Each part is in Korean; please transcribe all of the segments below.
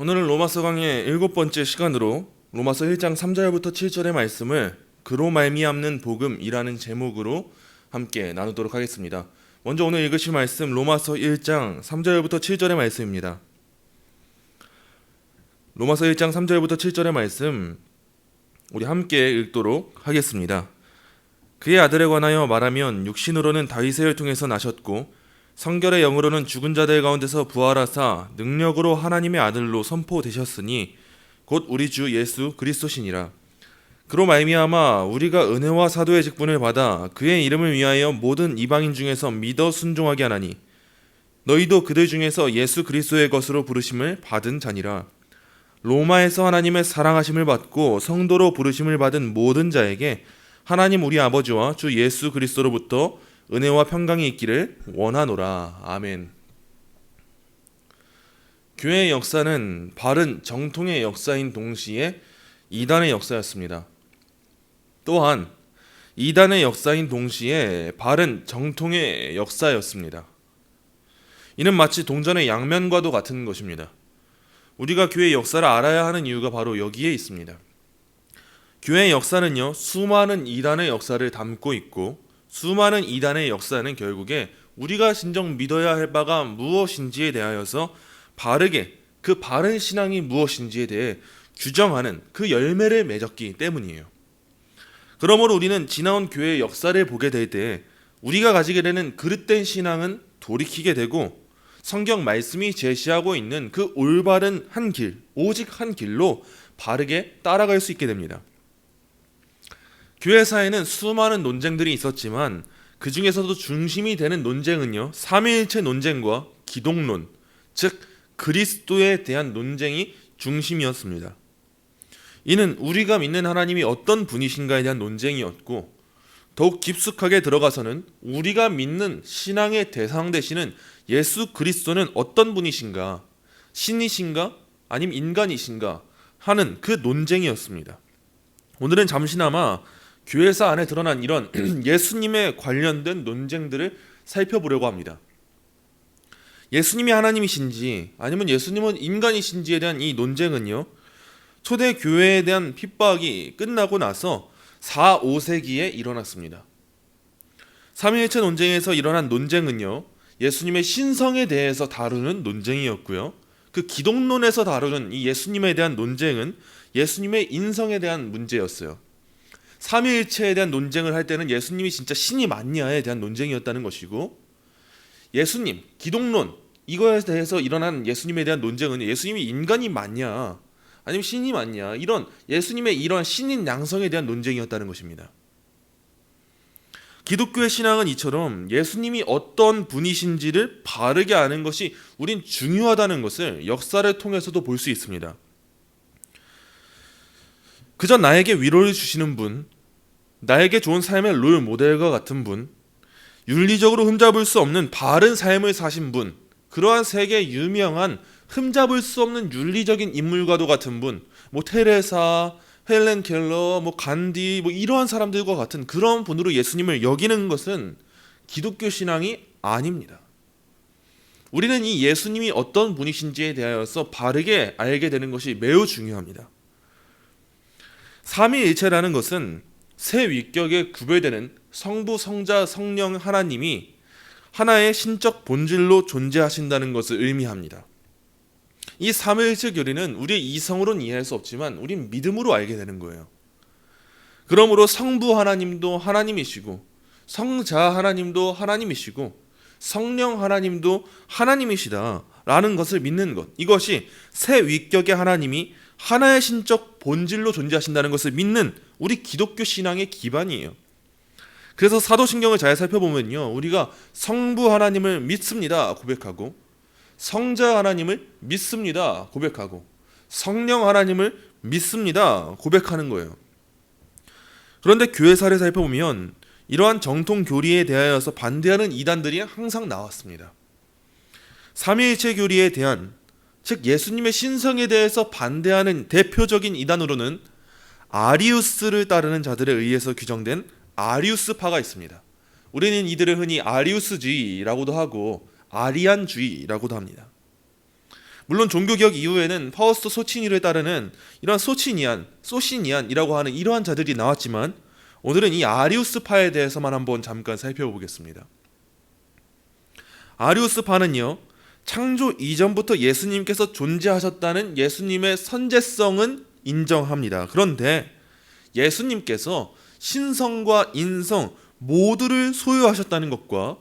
오늘은 로마서 강의 7번째 시간으로 로마서 1장 3절부터 7절의 말씀을 그로 말미암는 복음이라는 제목으로 함께 나누도록 하겠습니다. 먼저 오늘 읽으실 말씀 로마서 1장 3절부터 7절의 말씀입니다. 로마서 1장 3절부터 7절의 말씀 우리 함께 읽도록 하겠습니다. 그의 아들에 관하여 말하면 육신으로는 다윗의 혈통에서 나셨고 성결의 영으로는 죽은 자들 가운데서 부활하사 능력으로 하나님의 아들로 선포되셨으니 곧 우리 주 예수 그리스도시니라. 그로 말미암아 우리가 은혜와 사도의 직분을 받아 그의 이름을 위하여 모든 이방인 중에서 믿어 순종하게 하나니 너희도 그들 중에서 예수 그리스도의 것으로 부르심을 받은 자니라. 로마에서 하나님의 사랑하심을 받고 성도로 부르심을 받은 모든 자에게 하나님 우리 아버지와 주 예수 그리스도로부터 은혜와 평강이 있기를 원하노라. 아멘. 교회의 역사는 바른 정통의 역사인 동시에 이단의 역사였습니다. 또한 이단의 역사인 동시에 바른 정통의 역사였습니다. 이는 마치 동전의 양면과도 같은 것입니다. 우리가 교회의 역사를 알아야 하는 이유가 바로 여기에 있습니다. 교회의 역사는요, 수많은 이단의 역사를 담고 있고 수많은 이단의 역사는 결국에 우리가 진정 믿어야 할 바가 무엇인지에 대하여서 바르게 그 바른 신앙이 무엇인지에 대해 규정하는 그 열매를 맺었기 때문이에요. 그러므로 우리는 지나온 교회의 역사를 보게 될 때 우리가 가지게 되는 그릇된 신앙은 돌이키게 되고 성경 말씀이 제시하고 있는 그 올바른 한 길, 오직 한 길로 바르게 따라갈 수 있게 됩니다. 교회사에는 수많은 논쟁들이 있었지만 그 중에서도 중심이 되는 논쟁은요, 삼위일체 논쟁과 기독론, 즉 그리스도에 대한 논쟁이 중심이었습니다. 이는 우리가 믿는 하나님이 어떤 분이신가에 대한 논쟁이었고 더욱 깊숙하게 들어가서는 우리가 믿는 신앙의 대상 되시는 예수 그리스도는 어떤 분이신가, 신이신가 아니면 인간이신가 하는 그 논쟁이었습니다. 오늘은 잠시나마 교회사 안에 드러난 이런 예수님에 관련된 논쟁들을 살펴보려고 합니다. 예수님이 하나님이신지 아니면 예수님은 인간이신지에 대한 이 논쟁은요, 초대 교회에 대한 핍박이 끝나고 나서 4, 5세기에 일어났습니다. 삼위일체 논쟁에서 일어난 논쟁은요, 예수님의 신성에 대해서 다루는 논쟁이었고요, 그 기독론에서 다루는 이 예수님에 대한 논쟁은 예수님의 인성에 대한 문제였어요. 삼위일체에 대한 논쟁을 할 때는 예수님이 진짜 신이 맞냐에 대한 논쟁이었다는 것이고, 예수님, 기독론 이거에 대해서 일어난 예수님에 대한 논쟁은 예수님이 인간이 맞냐 아니면 신이 맞냐, 이런 예수님의 이런 신인 양성에 대한 논쟁이었다는 것입니다. 기독교의 신앙은 이처럼 예수님이 어떤 분이신지를 바르게 아는 것이 우린 중요하다는 것을 역사를 통해서도 볼 수 있습니다. 그저 나에게 위로를 주시는 분, 나에게 좋은 삶의 롤 모델과 같은 분, 윤리적으로 흠잡을 수 없는 바른 삶을 사신 분, 그러한 세계 유명한 흠잡을 수 없는 윤리적인 인물과도 같은 분, 테레사, 헬렌 켈러, 간디, 이러한 사람들과 같은 그런 분으로 예수님을 여기는 것은 기독교 신앙이 아닙니다. 우리는 이 예수님이 어떤 분이신지에 대하여서 바르게 알게 되는 것이 매우 중요합니다. 삼위일체라는 것은 세 위격에 구별되는 성부, 성자, 성령 하나님이 하나의 신적 본질로 존재하신다는 것을 의미합니다. 이 삼위일체 교리는 우리의 이성으로는 이해할 수 없지만 우린 믿음으로 알게 되는 거예요. 그러므로 성부 하나님도 하나님이시고 성자 하나님도 하나님이시고 성령 하나님도 하나님이시다라는 것을 믿는 것, 이것이 세 위격의 하나님이 하나의 신적 본질로 존재하신다는 것을 믿는 우리 기독교 신앙의 기반이에요. 그래서 사도신경을 잘 살펴보면요, 우리가 성부 하나님을 믿습니다 고백하고, 성자 하나님을 믿습니다 고백하고, 성령 하나님을 믿습니다 고백하는 거예요. 그런데 교회사를 살펴보면 이러한 정통 교리에 대하여서 반대하는 이단들이 항상 나왔습니다. 삼위일체 교리에 대한, 즉 예수님의 신성에 대해서 반대하는 대표적인 이단으로는 아리우스를 따르는 자들에 의해서 규정된 아리우스파가 있습니다. 우리는 이들을 흔히 아리우스주의라고도 하고 아리안주의라고도 합니다. 물론 종교개혁 이후에는 파우스토 소치니를 따르는 이러한 소시니안이라고 하는 이러한 자들이 나왔지만 오늘은 이 아리우스파에 대해서만 한번 잠깐 살펴보겠습니다. 아리우스파는요, 창조 이전부터 예수님께서 존재하셨다는 예수님의 선재성은 인정합니다. 그런데 예수님께서 신성과 인성 모두를 소유하셨다는 것과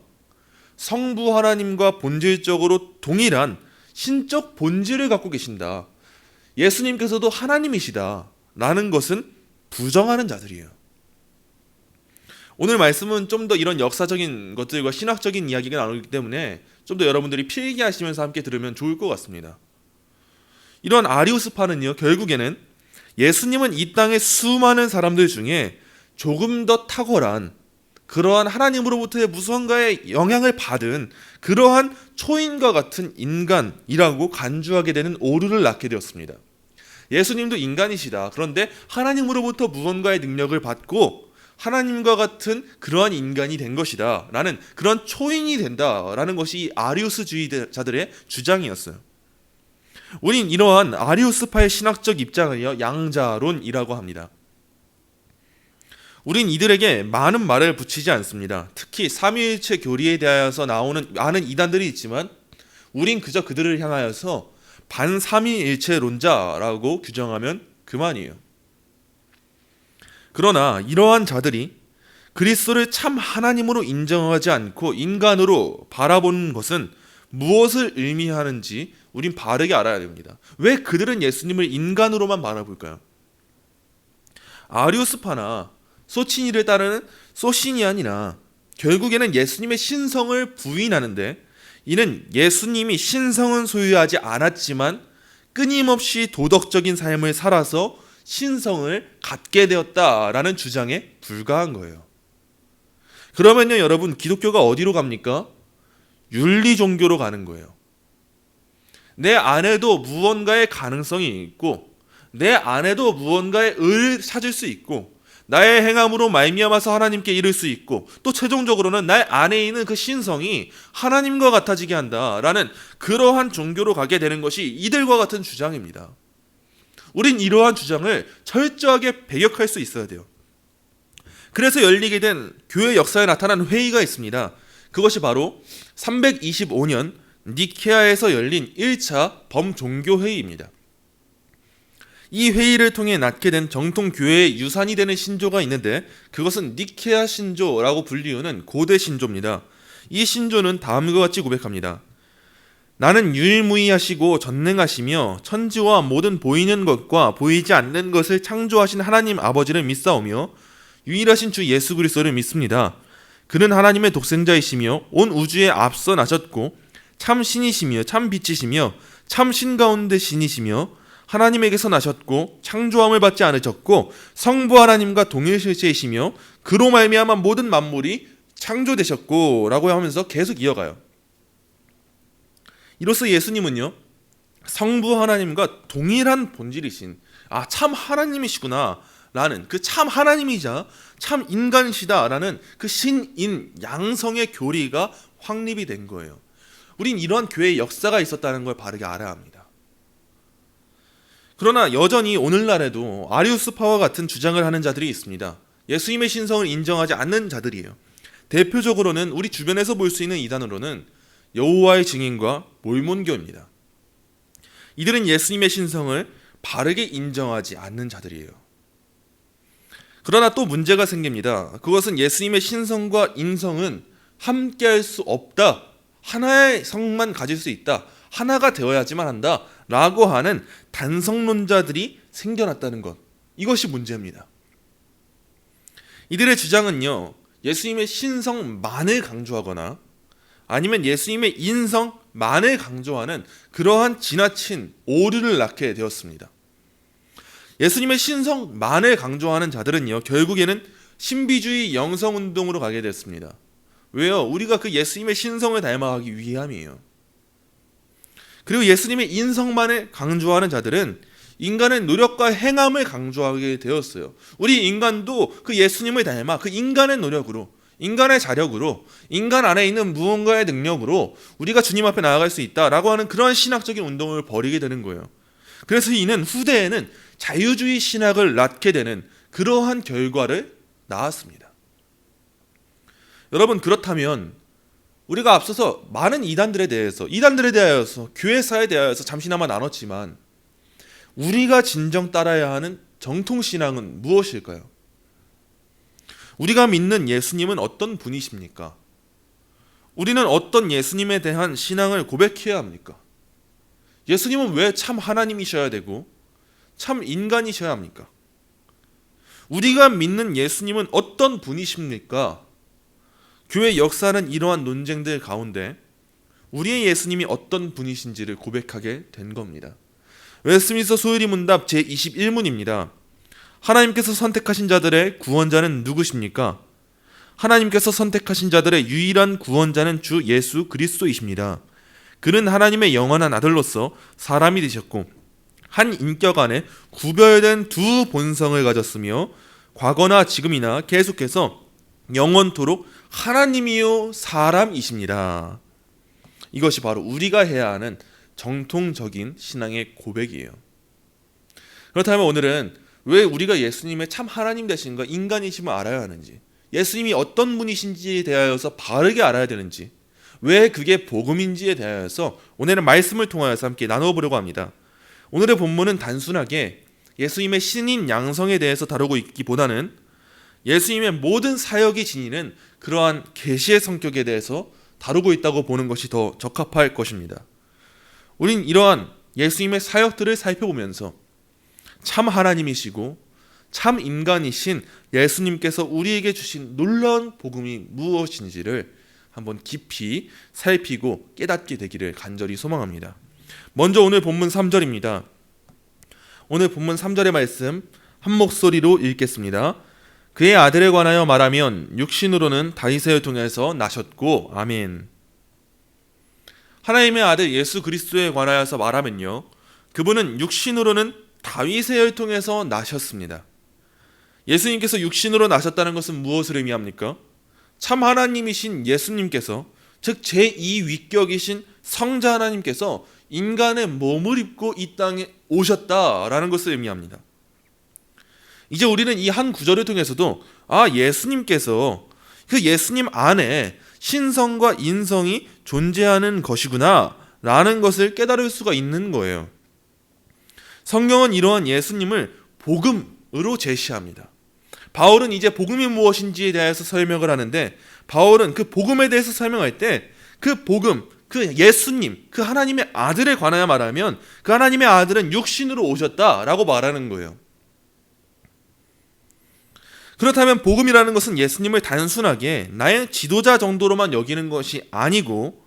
성부 하나님과 본질적으로 동일한 신적 본질을 갖고 계신다, 예수님께서도 하나님이시다 라는 것은 부정하는 자들이에요. 오늘 말씀은 좀 더 이런 역사적인 것들과 신학적인 이야기가 나오기 때문에 좀 더 여러분들이 필기하시면서 함께 들으면 좋을 것 같습니다. 이런 아리우스파는요, 결국에는 예수님은 이 땅의 수많은 사람들 중에 조금 더 탁월한 그러한 하나님으로부터의 무언가의 영향을 받은 그러한 초인과 같은 인간이라고 간주하게 되는 오류를 낳게 되었습니다. 예수님도 인간이시다. 그런데 하나님으로부터 무언가의 능력을 받고 하나님과 같은 그러한 인간이 된 것이다 라는 그런 초인이 된다라는 것이 아리우스주의자들의 주장이었어요. 우린 이러한 아리우스파의 신학적 입장을요, 양자론이라고 합니다. 우린 이들에게 많은 말을 붙이지 않습니다. 특히 삼위일체 교리에 대하여서 나오는 많은 이단들이 있지만 우린 그저 그들을 향하여서 반삼위일체론자라고 규정하면 그만이에요. 그러나 이러한 자들이 그리스도를 참 하나님으로 인정하지 않고 인간으로 바라보는 것은 무엇을 의미하는지 우린 바르게 알아야 됩니다. 왜 그들은 예수님을 인간으로만 바라볼까요? 아리우스파나 소치니를 따르는 소시니안이나 결국에는 예수님의 신성을 부인하는데, 이는 예수님이 신성은 소유하지 않았지만 끊임없이 도덕적인 삶을 살아서 신성을 갖게 되었다라는 주장에 불과한 거예요. 그러면요, 여러분, 기독교가 어디로 갑니까? 윤리 종교로 가는 거예요. 내 안에도 무언가의 가능성이 있고 내 안에도 무언가의 의를 찾을 수 있고 나의 행함으로 말미암아서 하나님께 이를 수 있고 또 최종적으로는 내 안에 있는 그 신성이 하나님과 같아지게 한다라는 그러한 종교로 가게 되는 것이 이들과 같은 주장입니다. 우린 이러한 주장을 철저하게 배격할 수 있어야 돼요. 그래서 열리게 된 교회 역사에 나타난 회의가 있습니다. 그것이 바로 325년 니케아에서 열린 1차 범종교회의입니다. 이 회의를 통해 낳게 된 정통 교회의 유산이 되는 신조가 있는데 그것은 니케아 신조라고 불리우는 고대 신조입니다. 이 신조는 다음과 같이 고백합니다. 나는 유일무이하시고 전능하시며 천지와 모든 보이는 것과 보이지 않는 것을 창조하신 하나님 아버지를 믿사오며 유일하신 주 예수 그리스도를 믿습니다. 그는 하나님의 독생자이시며 온 우주에 앞서 나셨고 참 신이시며 참 빛이시며 참 신 가운데 신이시며 하나님에게서 나셨고 창조함을 받지 않으셨고 성부 하나님과 동일실체이시며 그로 말미암아 모든 만물이 창조되셨고 라고 하면서 계속 이어가요. 이로써 예수님은요, 성부 하나님과 동일한 본질이신 참 하나님이시구나 라는 그 참 하나님이자 참 인간이시다 라는 그 신인 양성의 교리가 확립이 된 거예요. 우린 이러한 교회의 역사가 있었다는 걸 바르게 알아야 합니다. 그러나 여전히 오늘날에도 아리우스파와 같은 주장을 하는 자들이 있습니다. 예수님의 신성을 인정하지 않는 자들이에요. 대표적으로는 우리 주변에서 볼 수 있는 이단으로는 여호와의 증인과 몰몬교입니다. 이들은 예수님의 신성을 바르게 인정하지 않는 자들이에요. 그러나 또 문제가 생깁니다. 그것은 예수님의 신성과 인성은 함께할 수 없다. 하나의 성만 가질 수 있다. 하나가 되어야지만 한다 라고 하는 단성론자들이 생겨났다는 것, 이것이 문제입니다. 이들의 주장은요, 예수님의 신성만을 강조하거나 아니면 예수님의 인성만을 강조하는 그러한 지나친 오류를 낳게 되었습니다. 예수님의 신성만을 강조하는 자들은요, 결국에는 신비주의 영성운동으로 가게 됐습니다. 왜요? 우리가 그 예수님의 신성을 닮아가기 위함이에요. 그리고 예수님의 인성만을 강조하는 자들은 인간의 노력과 행함을 강조하게 되었어요. 우리 인간도 그 예수님을 닮아 그 인간의 노력으로 인간의 자력으로, 인간 안에 있는 무언가의 능력으로 우리가 주님 앞에 나아갈 수 있다라고 하는 그런 신학적인 운동을 벌이게 되는 거예요. 그래서 이는 후대에는 자유주의 신학을 낳게 되는 그러한 결과를 낳았습니다. 여러분, 그렇다면 우리가 앞서서 많은 이단들에 대하여서 교회사에 대하여서 잠시나마 나눴지만 우리가 진정 따라야 하는 정통신앙은 무엇일까요? 우리가 믿는 예수님은 어떤 분이십니까? 우리는 어떤 예수님에 대한 신앙을 고백해야 합니까? 예수님은 왜 참 하나님이셔야 되고 참 인간이셔야 합니까? 우리가 믿는 예수님은 어떤 분이십니까? 교회 역사는 이러한 논쟁들 가운데 우리의 예수님이 어떤 분이신지를 고백하게 된 겁니다. 웨스트민스터 소유리 문답 제21문입니다. 하나님께서 선택하신 자들의 구원자는 누구십니까? 하나님께서 선택하신 자들의 유일한 구원자는 주 예수 그리스도이십니다. 그는 하나님의 영원한 아들로서 사람이 되셨고 한 인격 안에 구별된 두 본성을 가졌으며 과거나 지금이나 계속해서 영원토록 하나님이요 사람이십니다. 이것이 바로 우리가 해야 하는 정통적인 신앙의 고백이에요. 그렇다면 오늘은 왜 우리가 예수님의 참 하나님 되신가 인간이심을 알아야 하는지, 예수님이 어떤 분이신지에 대하여서 바르게 알아야 되는지, 왜 그게 복음인지에 대하여서 오늘은 말씀을 통하여서 함께 나눠보려고 합니다. 오늘의 본문은 단순하게 예수님의 신인 양성에 대해서 다루고 있기보다는 예수님의 모든 사역이 지니는 그러한 계시의 성격에 대해서 다루고 있다고 보는 것이 더 적합할 것입니다. 우린 이러한 예수님의 사역들을 살펴보면서 참 하나님이시고 참 인간이신 예수님께서 우리에게 주신 놀라운 복음이 무엇인지를 한번 깊이 살피고 깨닫게 되기를 간절히 소망합니다. 먼저 오늘 본문 3절입니다. 오늘 본문 3절의 말씀 한 목소리로 읽겠습니다. 그의 아들에 관하여 말하면 육신으로는 다윗을 통해서 나셨고 아멘. 하나님의 아들 예수 그리스도에 관하여서 말하면요, 그분은 육신으로는 다윗을 통해서 나셨습니다. 예수님께서 육신으로 나셨다는 것은 무엇을 의미합니까? 참 하나님이신 예수님께서, 즉 제2위격이신 성자 하나님께서 인간의 몸을 입고 이 땅에 오셨다라는 것을 의미합니다. 이제 우리는 이 한 구절을 통해서도 예수님께서 그 예수님 안에 신성과 인성이 존재하는 것이구나 라는 것을 깨달을 수가 있는 거예요. 성경은 이러한 예수님을 복음으로 제시합니다. 바울은 이제 복음이 무엇인지에 대해서 설명을 하는데, 바울은 그 복음에 대해서 설명할 때 그 복음, 그 예수님, 그 하나님의 아들에 관하여 말하면 그 하나님의 아들은 육신으로 오셨다라고 말하는 거예요. 그렇다면 복음이라는 것은 예수님을 단순하게 나의 지도자 정도로만 여기는 것이 아니고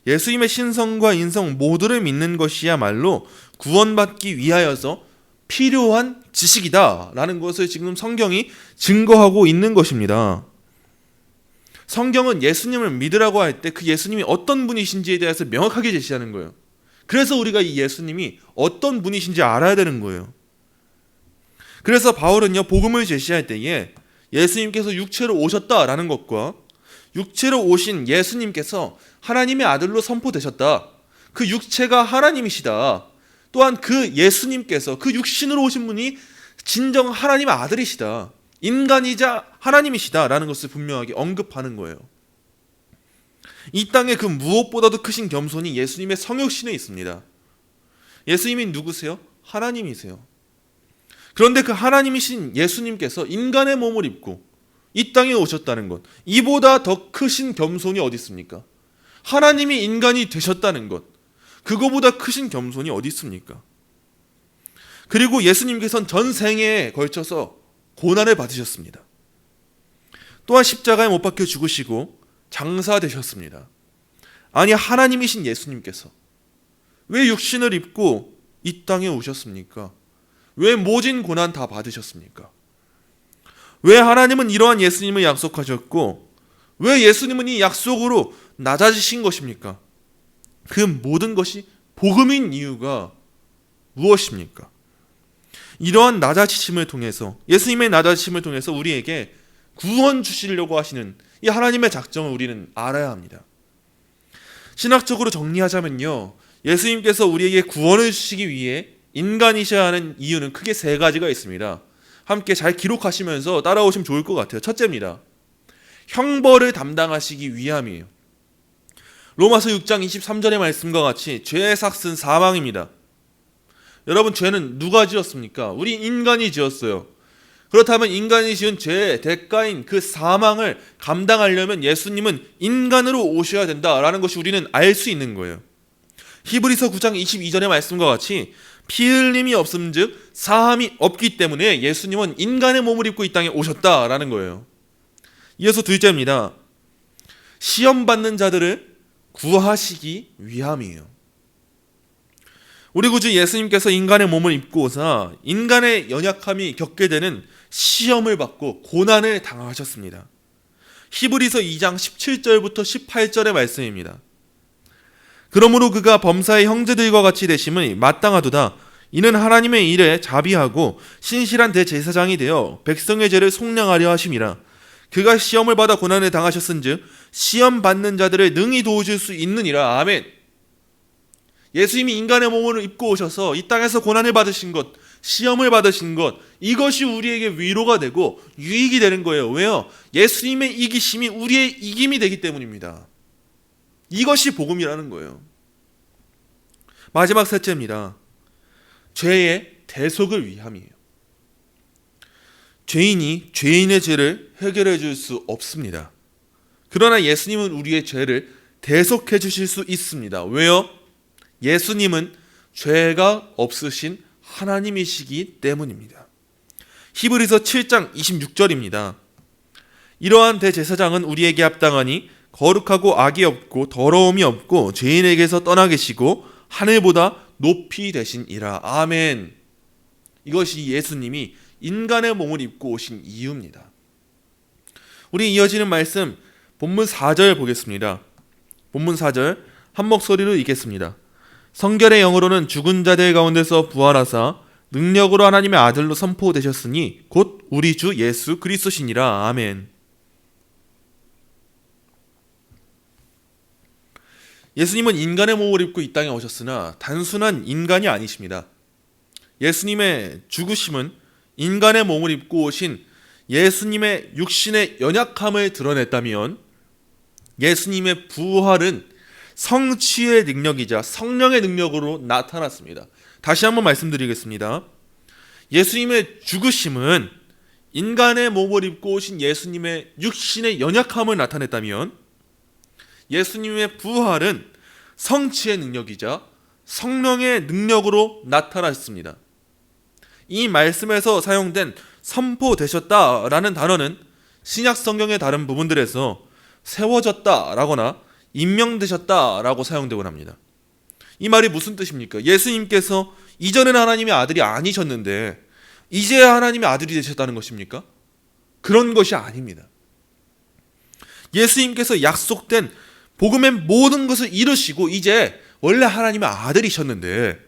예수님의 신성과 인성 모두를 믿는 것이야말로 구원받기 위하여서 필요한 지식이다라는 것을 지금 성경이 증거하고 있는 것입니다. 성경은 예수님을 믿으라고 할 때 그 예수님이 어떤 분이신지에 대해서 명확하게 제시하는 거예요. 그래서 우리가 이 예수님이 어떤 분이신지 알아야 되는 거예요. 그래서 바울은요, 복음을 제시할 때에 예수님께서 육체로 오셨다라는 것과 육체로 오신 예수님께서 하나님의 아들로 선포되셨다, 그 육체가 하나님이시다, 또한 그 예수님께서 그 육신으로 오신 분이 진정 하나님의 아들이시다, 인간이자 하나님이시다라는 것을 분명하게 언급하는 거예요. 이 땅에 그 무엇보다도 크신 겸손이 예수님의 성육신에 있습니다. 예수님이 누구세요? 하나님이세요. 그런데 그 하나님이신 예수님께서 인간의 몸을 입고 이 땅에 오셨다는 것, 이보다 더 크신 겸손이 어디 있습니까? 하나님이 인간이 되셨다는 것, 그거보다 크신 겸손이 어디 있습니까? 그리고 예수님께서는 전 생애에 걸쳐서 고난을 받으셨습니다. 또한 십자가에 못 박혀 죽으시고 장사되셨습니다. 아니, 하나님이신 예수님께서 왜 육신을 입고 이 땅에 오셨습니까? 왜 모진 고난 다 받으셨습니까? 왜 하나님은 이러한 예수님을 약속하셨고 왜 예수님은 이 약속으로 낮아지신 것입니까? 그 모든 것이 복음인 이유가 무엇입니까? 이러한 낮아지심을 통해서, 예수님의 낮아지심을 통해서 우리에게 구원 주시려고 하시는 이 하나님의 작정을 우리는 알아야 합니다. 신학적으로 정리하자면요, 예수님께서 우리에게 구원을 주시기 위해 인간이셔야 하는 이유는 크게 세 가지가 있습니다. 함께 잘 기록하시면서 따라오시면 좋을 것 같아요. 첫째입니다. 형벌을 담당하시기 위함이에요. 로마서 6장 23절의 말씀과 같이 죄의 삭은 사망입니다. 여러분, 죄는 누가 지었습니까? 우리 인간이 지었어요. 그렇다면 인간이 지은 죄의 대가인 그 사망을 감당하려면 예수님은 인간으로 오셔야 된다라는 것이 우리는 알 수 있는 거예요. 히브리서 9장 22절의 말씀과 같이 피 흘림이 없음즉 사함이 없기 때문에 예수님은 인간의 몸을 입고 이 땅에 오셨다라는 거예요. 이어서 둘째입니다. 시험 받는 자들을 구하시기 위함이에요. 우리 구주 예수님께서 인간의 몸을 입고 오사 인간의 연약함이 겪게 되는 시험을 받고 고난을 당하셨습니다. 히브리서 2장 17절부터 18절의 말씀입니다. 그러므로 그가 범사의 형제들과 같이 되심은 마땅하도다. 이는 하나님의 일에 자비하고 신실한 대제사장이 되어 백성의 죄를 속량하려 하심이라. 그가 시험을 받아 고난을 당하셨은즉 시험 받는 자들을 능히 도우실 수 있느니라. 아멘. 예수님이 인간의 몸을 입고 오셔서 이 땅에서 고난을 받으신 것, 시험을 받으신 것, 이것이 우리에게 위로가 되고 유익이 되는 거예요. 왜요? 예수님의 이기심이 우리의 이김이 되기 때문입니다. 이것이 복음이라는 거예요. 마지막 셋째입니다. 죄의 대속을 위함이에요. 죄인이 죄인의 죄를 해결해 줄 수 없습니다. 그러나 예수님은 우리의 죄를 대속해 주실 수 있습니다. 왜요? 예수님은 죄가 없으신 하나님이시기 때문입니다. 히브리서 7장 26절입니다. 이러한 대제사장은 우리에게 합당하니 거룩하고 악이 없고 더러움이 없고 죄인에게서 떠나 계시고 하늘보다 높이 되시니라. 아멘. 이것이 예수님이 인간의 몸을 입고 오신 이유입니다. 우리 이어지는 말씀 본문 4절 보겠습니다. 본문 4절 한 목소리로 읽겠습니다. 성결의 영으로는 죽은 자들 가운데서 부활하사 능력으로 하나님의 아들로 선포되셨으니 곧 우리 주 예수 그리스도시니라. 아멘. 예수님은 인간의 몸을 입고 이 땅에 오셨으나 단순한 인간이 아니십니다. 예수님의 죽으심은 인간의 몸을 입고 오신 예수님의 육신의 연약함을 드러냈다면, 예수님의 부활은 성취의 능력이자 성령의 능력으로 나타났습니다. 다시 한번 말씀드리겠습니다. 예수님의 죽으심은 인간의 몸을 입고 오신 예수님의 육신의 연약함을 나타냈다면, 예수님의 부활은 성취의 능력이자 성령의 능력으로 나타났습니다. 이 말씀에서 사용된 선포되셨다라는 단어는 신약 성경의 다른 부분들에서 세워졌다라거나 임명되셨다라고 사용되곤 합니다. 이 말이 무슨 뜻입니까? 예수님께서 이전에는 하나님의 아들이 아니셨는데 이제야 하나님의 아들이 되셨다는 것입니까? 그런 것이 아닙니다. 예수님께서 약속된 복음의 모든 것을 이루시고 이제 원래 하나님의 아들이셨는데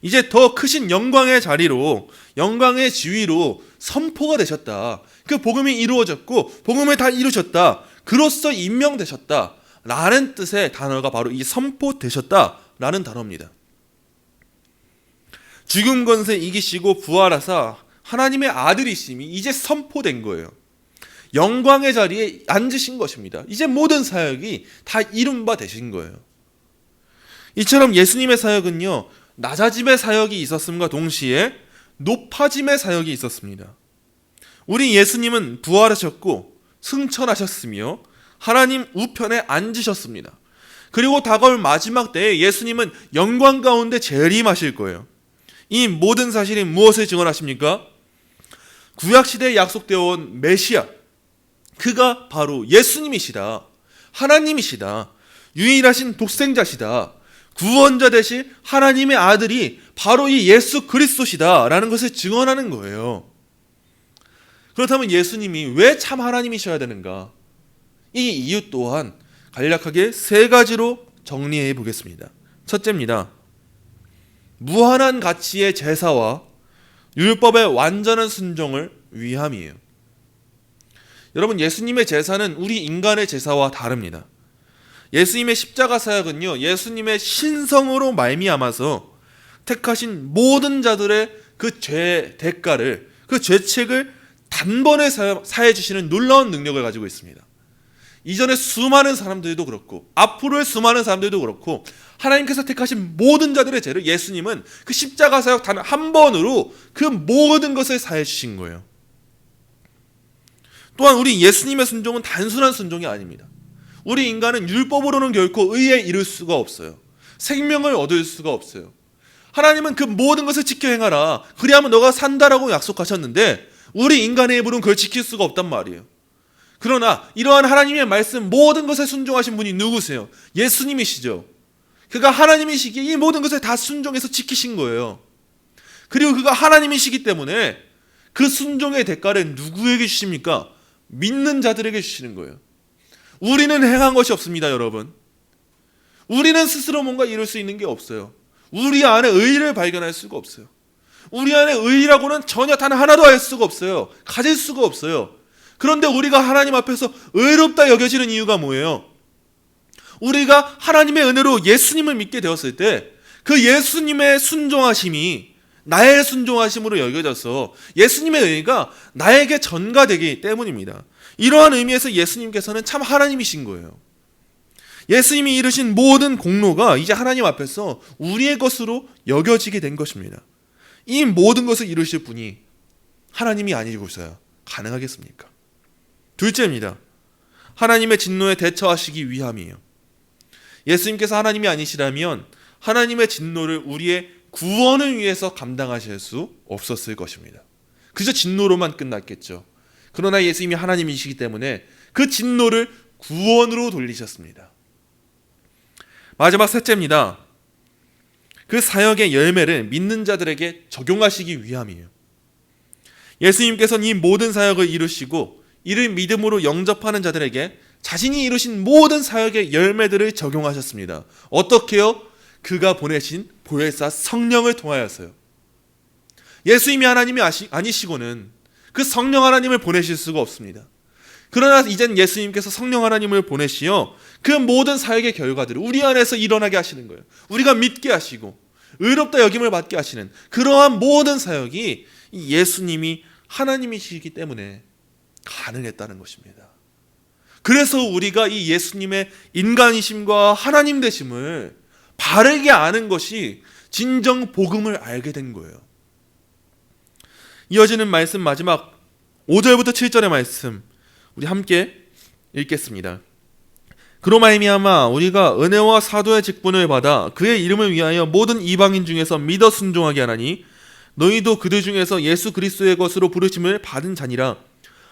이제 더 크신 영광의 자리로, 영광의 지위로 선포가 되셨다. 그 복음이 이루어졌고 복음을 다 이루셨다. 그로써 임명되셨다 라는 뜻의 단어가 바로 이 선포되셨다 라는 단어입니다. 죽음 권세 이기시고 부활하사 하나님의 아들이심이 이제 선포된 거예요. 영광의 자리에 앉으신 것입니다. 이제 모든 사역이 다 이룬 바 되신 거예요. 이처럼 예수님의 사역은요, 낮아짐의 사역이 있었음과 동시에 높아짐의 사역이 있었습니다. 우리 예수님은 부활하셨고 승천하셨으며 하나님 우편에 앉으셨습니다. 그리고 다가올 마지막 때에 예수님은 영광 가운데 재림하실 거예요. 이 모든 사실이 무엇을 증언하십니까? 구약시대에 약속되어 온 메시아, 그가 바로 예수님이시다. 하나님이시다. 유일하신 독생자시다. 구원자 되실 하나님의 아들이 바로 이 예수 그리스도시다 라는 것을 증언하는 거예요. 그렇다면 예수님이 왜 참 하나님이셔야 되는가? 이 이유 또한 간략하게 세 가지로 정리해 보겠습니다. 첫째입니다. 무한한 가치의 제사와 율법의 완전한 순종을 위함이에요. 여러분, 예수님의 제사는 우리 인간의 제사와 다릅니다. 예수님의 십자가 사역은요, 예수님의 신성으로 말미암아서 택하신 모든 자들의 그 죄 대가를, 그 죄책을 단번에 사해 주시는 놀라운 능력을 가지고 있습니다. 이전에 수많은 사람들도 그렇고 앞으로의 수많은 사람들도 그렇고 하나님께서 택하신 모든 자들의 죄를 예수님은 그 십자가 사역 단 한 번으로 그 모든 것을 사해 주신 거예요. 또한 우리 예수님의 순종은 단순한 순종이 아닙니다. 우리 인간은 율법으로는 결코 의에 이를 수가 없어요. 생명을 얻을 수가 없어요. 하나님은 그 모든 것을 지켜 행하라, 그리하면 너가 산다라고 약속하셨는데 우리 인간의 입으로는 그걸 지킬 수가 없단 말이에요. 그러나 이러한 하나님의 말씀 모든 것에 순종하신 분이 누구세요? 예수님이시죠. 그가 하나님이시기에 이 모든 것을 다 순종해서 지키신 거예요. 그리고 그가 하나님이시기 때문에 그 순종의 대가를 누구에게 주십니까? 믿는 자들에게 주시는 거예요. 우리는 행한 것이 없습니다, 여러분. 우리는 스스로 뭔가 이룰 수 있는 게 없어요. 우리 안에 의의를 발견할 수가 없어요. 우리 안에 의의라고는 전혀 단 하나도 할 수가 없어요. 가질 수가 없어요. 그런데 우리가 하나님 앞에서 의롭다 여겨지는 이유가 뭐예요? 우리가 하나님의 은혜로 예수님을 믿게 되었을 때 그 예수님의 순종하심이 나의 순종하심으로 여겨져서 예수님의 의가 나에게 전가되기 때문입니다. 이러한 의미에서 예수님께서는 참 하나님이신 거예요. 예수님이 이루신 모든 공로가 이제 하나님 앞에서 우리의 것으로 여겨지게 된 것입니다. 이 모든 것을 이루실 분이 하나님이 아니고서야 가능하겠습니까? 둘째입니다. 하나님의 진노에 대처하시기 위함이에요. 예수님께서 하나님이 아니시라면 하나님의 진노를 우리의 구원을 위해서 감당하실 수 없었을 것입니다. 그저 진노로만 끝났겠죠. 그러나 예수님이 하나님이시기 때문에 그 진노를 구원으로 돌리셨습니다. 마지막 셋째입니다. 그 사역의 열매를 믿는 자들에게 적용하시기 위함이에요. 예수님께서는 이 모든 사역을 이루시고 이를 믿음으로 영접하는 자들에게 자신이 이루신 모든 사역의 열매들을 적용하셨습니다. 어떻게요? 그가 보내신 보혜사 성령을 통하여서요. 예수님이 하나님이 아니시고는 그 성령 하나님을 보내실 수가 없습니다. 그러나 이젠 예수님께서 성령 하나님을 보내시어 그 모든 사역의 결과들을 우리 안에서 일어나게 하시는 거예요. 우리가 믿게 하시고 의롭다 여김을 받게 하시는 그러한 모든 사역이 예수님이 하나님이시기 때문에 가능했다는 것입니다. 그래서 우리가 이 예수님의 인간이심과 하나님 되심을 바르게 아는 것이 진정 복음을 알게 된 거예요. 이어지는 말씀 마지막 5절부터 7절의 말씀 우리 함께 읽겠습니다. 그로 말미암아 우리가 은혜와 사도의 직분을 받아 그의 이름을 위하여 모든 이방인 중에서 믿어 순종하게 하나니 너희도 그들 중에서 예수 그리스도의 것으로 부르심을 받은 자니라.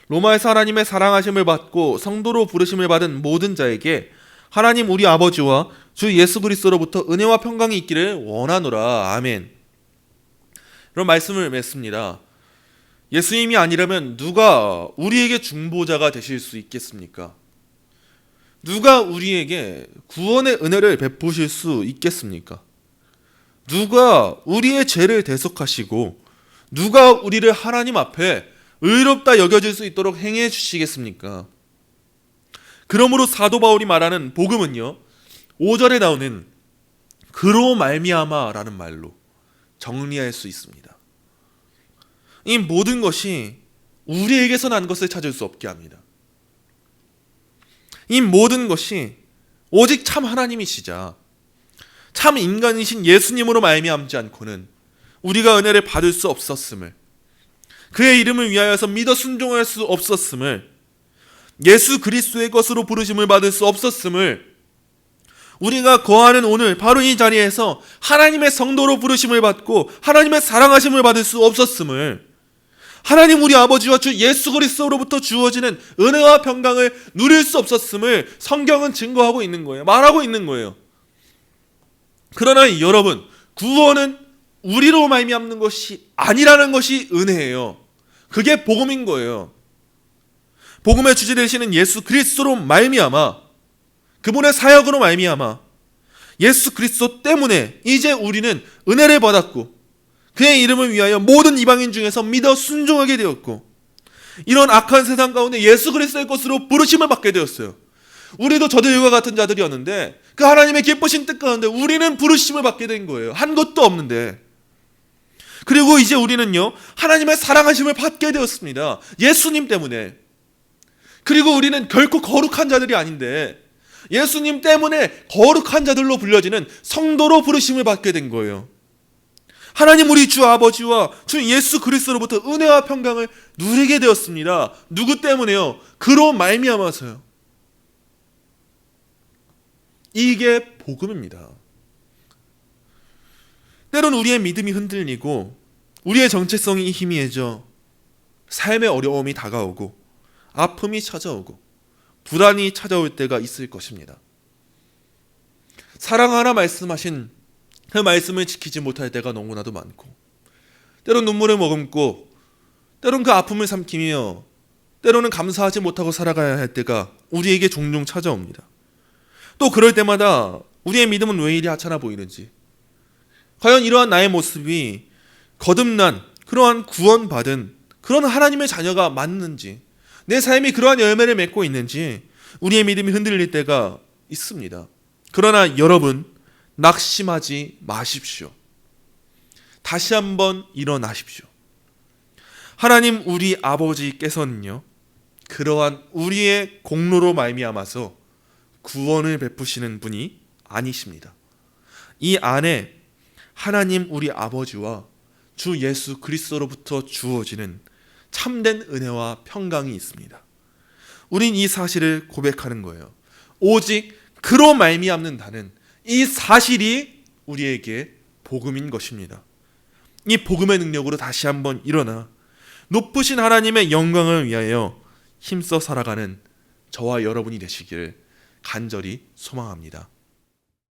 로마에서 하나님의 사랑하심을 받고 성도로 부르심을 받은 모든 자에게 하나님 우리 아버지와 주 예수 그리스도로부터 은혜와 평강이 있기를 원하노라. 아멘. 이런 말씀을 맺습니다. 예수님이 아니라면 누가 우리에게 중보자가 되실 수 있겠습니까? 누가 우리에게 구원의 은혜를 베푸실 수 있겠습니까? 누가 우리의 죄를 대속하시고 누가 우리를 하나님 앞에 의롭다 여겨질 수 있도록 행해 주시겠습니까? 그러므로 사도 바울이 말하는 복음은요, 5절에 나오는 그로 말미암아라는 말로 정리할 수 있습니다. 이 모든 것이 우리에게서 난 것을 찾을 수 없게 합니다. 이 모든 것이 오직 참 하나님이시자 참 인간이신 예수님으로 말미암지 않고는 우리가 은혜를 받을 수 없었음을, 그의 이름을 위하여서 믿어 순종할 수 없었음을, 예수 그리스도의 것으로 부르심을 받을 수 없었음을, 우리가 거하는 오늘 바로 이 자리에서 하나님의 성도로 부르심을 받고 하나님의 사랑하심을 받을 수 없었음을, 하나님 우리 아버지와 주 예수 그리스도로부터 주어지는 은혜와 평강을 누릴 수 없었음을 성경은 증거하고 있는 거예요. 말하고 있는 거예요. 그러나 여러분, 구원은 우리로 말미암는 것이 아니라는 것이 은혜예요. 그게 복음인 거예요. 복음의 주제 되시는 예수 그리스도로 말미암아, 그분의 사역으로 말미암아 예수 그리스도 때문에 이제 우리는 은혜를 받았고 그의 이름을 위하여 모든 이방인 중에서 믿어 순종하게 되었고, 이런 악한 세상 가운데 예수 그리스도의 것으로 부르심을 받게 되었어요. 우리도 저들과 같은 자들이었는데 그 하나님의 기쁘신 뜻 가운데 우리는 부르심을 받게 된 거예요. 한 것도 없는데. 그리고 이제 우리는요, 하나님의 사랑하심을 받게 되었습니다. 예수님 때문에. 그리고 우리는 결코 거룩한 자들이 아닌데 예수님 때문에 거룩한 자들로 불려지는 성도로 부르심을 받게 된 거예요. 하나님 우리 주 아버지와 주 예수 그리스도로부터 은혜와 평강을 누리게 되었습니다. 누구 때문에요? 그로 말미암아서요. 이게 복음입니다. 때론 우리의 믿음이 흔들리고 우리의 정체성이 희미해져 삶의 어려움이 다가오고 아픔이 찾아오고 불안이 찾아올 때가 있을 것입니다. 사랑하라 말씀하신 그 말씀을 지키지 못할 때가 너무나도 많고 때론 눈물을 머금고 때론 그 아픔을 삼키며 때로는 감사하지 못하고 살아가야 할 때가 우리에게 종종 찾아옵니다. 또 그럴 때마다 우리의 믿음은 왜 이리 하찮아 보이는지, 과연 이러한 나의 모습이 거듭난 그러한 구원받은 그런 하나님의 자녀가 맞는지, 내 삶이 그러한 열매를 맺고 있는지 우리의 믿음이 흔들릴 때가 있습니다. 그러나 여러분, 낙심하지 마십시오. 다시 한번 일어나십시오. 하나님 우리 아버지께서는요, 그러한 우리의 공로로 말미암아서 구원을 베푸시는 분이 아니십니다. 이 안에 하나님 우리 아버지와 주 예수 그리스도로부터 주어지는 참된 은혜와 평강이 있습니다. 우린 이 사실을 고백하는 거예요. 오직 그로 말미암는다는 이 사실이 우리에게 복음인 것입니다. 이 복음의 능력으로 다시 한번 일어나 높으신 하나님의 영광을 위하여 힘써 살아가는 저와 여러분이 되시기를 간절히 소망합니다.